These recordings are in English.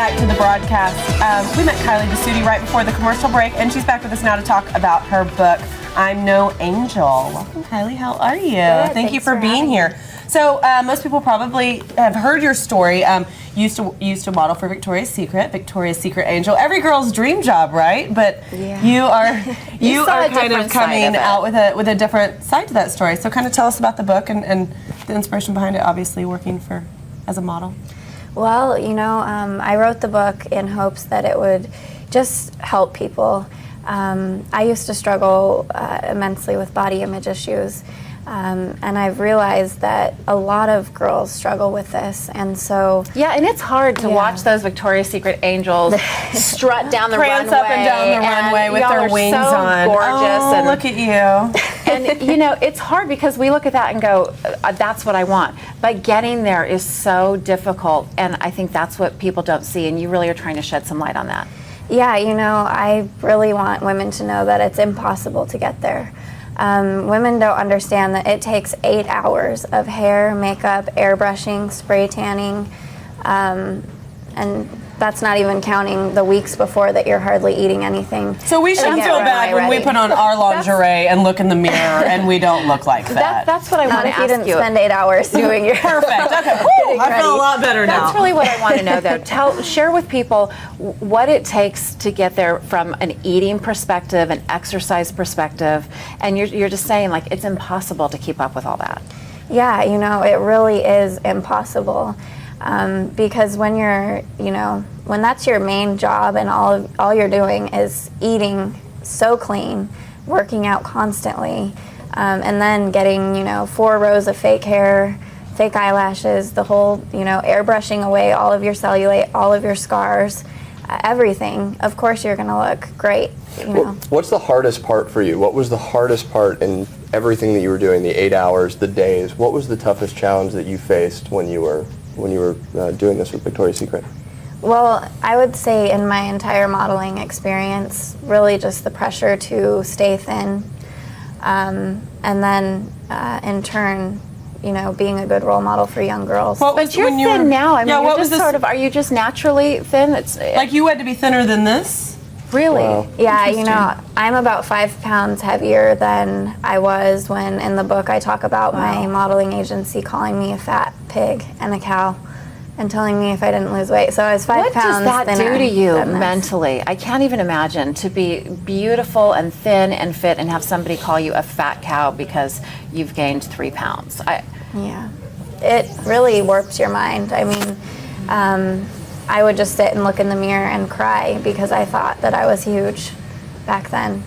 back to the broadcast. We met Kylie DeSutti right before the commercial break, and she's back with us now to talk about her book, I'm No Angel. Welcome, Kylie. How are you? Good, Thank you for being here. So most people probably have heard your story. Used to model for Victoria's Secret Angel. Every girl's dream job, right? But you are kind of coming out with a different side to that story. So kind of tell us about the book and the inspiration behind it. Obviously, working as a model. Well, you know, I wrote the book in hopes that it would just help people. I used to struggle immensely with body image issues. And I've realized that a lot of girls struggle with this, and so and it's hard to watch those Victoria's Secret angels strut down the Prance runway, up and down the runway with their wings so on. Gorgeous, and look at you. And you know, it's hard because we look at that and go, "That's what I want." But getting there is so difficult, and I think that's what people don't see. And you really are trying to shed some light on that. Yeah, you know, I really want women to know that it's impossible to get there. Women don't understand that it takes 8 hours of hair, makeup, airbrushing, spray tanning, and that's not even counting the weeks before that you're hardly eating anything. So we shouldn't feel bad when we put on our lingerie and look in the mirror and we don't look like that. That's what I want to ask you. If you didn't spend 8 hours doing your perfect. Okay. Woo, I feel a lot better now. That's really what I want to know, though. Share with people what it takes to get there from an eating perspective, an exercise perspective, and you're just saying like it's impossible to keep up with all that. Yeah, you know, it really is impossible. Because when you're, you know, when that's your main job and all you're doing is eating so clean, working out constantly, and then getting, you know, 4 rows of fake hair, fake eyelashes, the whole, you know, airbrushing away all of your cellulite, all of your scars, everything, of course you're going to look great, you know. What's the hardest part for you? What was the hardest part in everything that you were doing, the 8 hours, the days? What was the toughest challenge that you faced when you were doing this with Victoria's Secret? Well, I would say in my entire modeling experience, really just the pressure to stay thin, and then in turn, you know, being a good role model for young girls. But you're thin now. I mean, you're just sort of, are you just naturally thin? It's like you had to be thinner than this? Really? Wow. Yeah, you know, I'm about 5 pounds heavier than I was when in the book I talk about my modeling agency calling me a fat pig and a cow and telling me if I didn't lose weight. So I was 5 pounds What does that do to you than this. mentally? I can't even imagine to be beautiful and thin and fit and have somebody call you a fat cow because you've gained 3 pounds. Yeah, it really warps your mind. I mean, I would just sit and look in the mirror and cry because I thought that I was huge back then.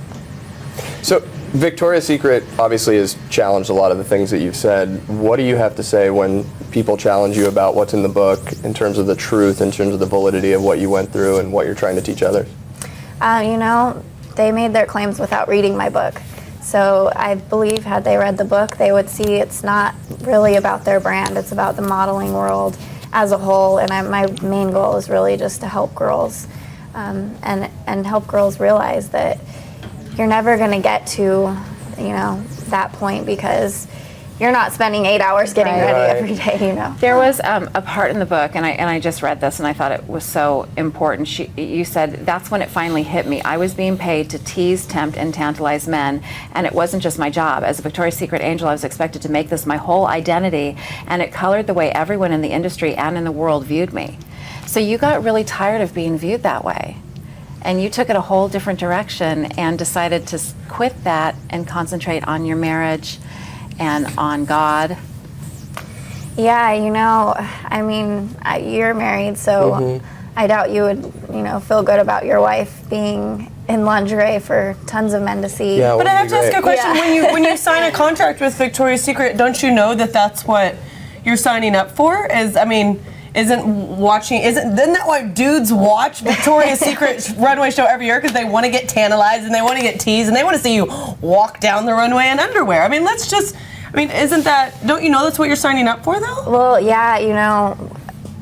So Victoria's Secret obviously has challenged a lot of the things that you've said. What do you have to say when people challenge you about what's in the book in terms of the truth, in terms of the validity of what you went through and what you're trying to teach others? You know, they made their claims without reading my book. So I believe had they read the book, they would see it's not really about their brand. It's about the modeling world as a whole, and my main goal is really just to help girls and help girls realize that you're never going to get to, you know, that point because you're not spending 8 hours getting ready every day, you know. There was a part in the book, and I just read this, and I thought it was so important. You said, that's when it finally hit me. I was being paid to tease, tempt, and tantalize men, and it wasn't just my job. As a Victoria's Secret angel, I was expected to make this my whole identity, and it colored the way everyone in the industry and in the world viewed me. So you got really tired of being viewed that way, and you took it a whole different direction and decided to quit that and concentrate on your marriage and on God. Yeah, you know, I mean, you're married, so I doubt you would, you know, feel good about your wife being in lingerie for tons of men to see. Yeah, But I have to ask you a question. Yeah. When you sign a contract with Victoria's Secret, don't you know that that's what you're signing up for? Isn't that why dudes watch Victoria's Secret runway show every year? Because they want to get tantalized and they want to get teased and they want to see you walk down the runway in underwear. I mean, don't you know that's what you're signing up for, though? Well, yeah, you know,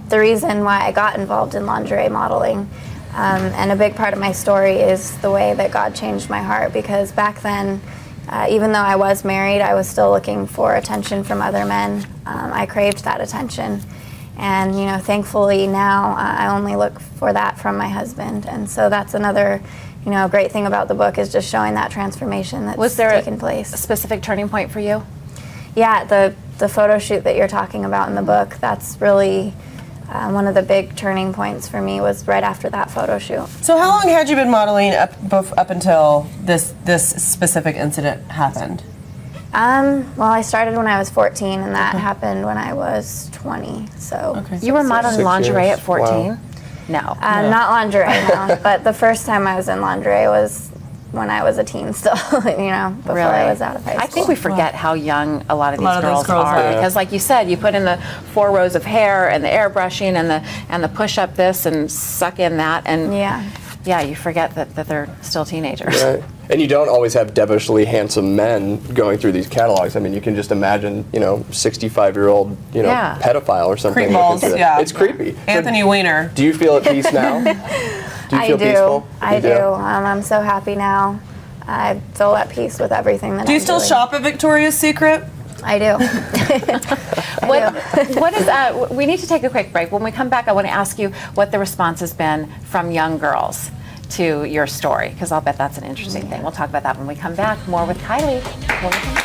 the reason why I got involved in lingerie modeling, and a big part of my story is the way that God changed my heart, because back then, even though I was married, I was still looking for attention from other men. I craved that attention. And thankfully now I only look for that from my husband. And so that's another great thing about the book, is just showing that transformation that's Was there taken place. a specific turning point for you? Yeah, the photo shoot that you're talking about in the book, that's really one of the big turning points for me, was right after that photo shoot. So how long had you been modeling up until this specific incident happened? Well, I started when I was 14, and that happened when I was 20. So You were modeling 6 lingerie years. at 14? Wow. No. not lingerie, no. But the first time I was in lingerie was when I was a teen still, before Really? I was out of high school. I think we forget how young a lot of these lot of those girls girls are, are. because, like you said, you put in the 4 rows of hair and the airbrushing and the push up this and suck in that, and Yeah. you forget that they're still teenagers. Right. And you don't always have devilishly handsome men going through these catalogs. I mean, you can just imagine, 65-year-old, Yeah. pedophile or something. Creep balls, looking through yeah. that. It's creepy. So Anthony Weiner. do you feel at peace now? Do you feel peaceful? I You do. I'm so happy now. I feel at peace with everything that Do you I'm still doing. shop at Victoria's Secret? I do. What is? We need to take a quick break. When we come back, I want to ask you what the response has been from young girls to your story, because I'll bet that's an interesting thing. We'll talk about that when we come back. More with Kylie. When we come back.